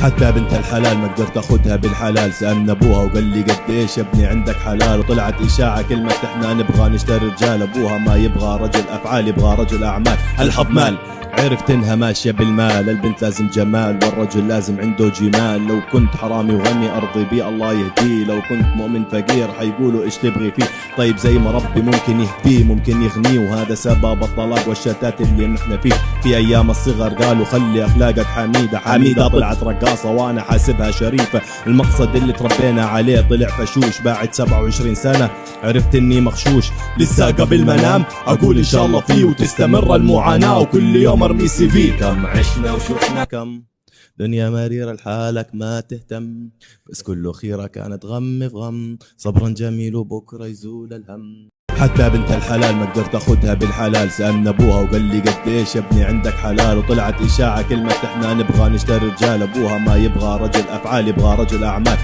حتى بنت الحلال ما قدرت اخدها بالحلال. سألنا ابوها وقال لي قديش يا ابني عندك حلال، وطلعت اشاعة كلمة احنا نبغى نشتري رجال. ابوها ما يبغى رجل افعال، يبغى رجل اعمال. الحب مال، عرفت انها ماشية بالمال. البنت لازم جمال والرجل لازم عنده جمال. لو كنت حرامي وغني ارضي بي الله يهديه، لو كنت مؤمن فقير حيقولوا ايش تبغي فيه. طيب زي ما ربي ممكن يهديه ممكن يغنيه، وهذا سبب الطلاق والشتات اللي نحن فيه. في ايام الصغر قالوا خلي اخلاقك حميدة، حميدة طلعت رقاصة وانا حاسبها شريفة. المقصد اللي تربينا عليه طلع فشوش. بعد 27 سنة عرفت اني مغشوش. لسه قبل ما انام اقول ان شاء الله فيه، وتستمر المعاناة وكل يوم ارمي سي في. كم عشنا وشفنا كم دنيا مريرة لحالك ما تهتم، بس كله خيرة كانت غم في غم. صبرا جميل وبكرة يزول الهم. حتى بنت الحلال ما قدرت اخدها بالحلال. سألنا ابوها وقال لي قديش يا ابني عندك حلال، وطلعت اشاعة كلمة احنا نبغى نشتري رجال. ابوها ما يبغى رجل افعال، يبغى رجل اعمال.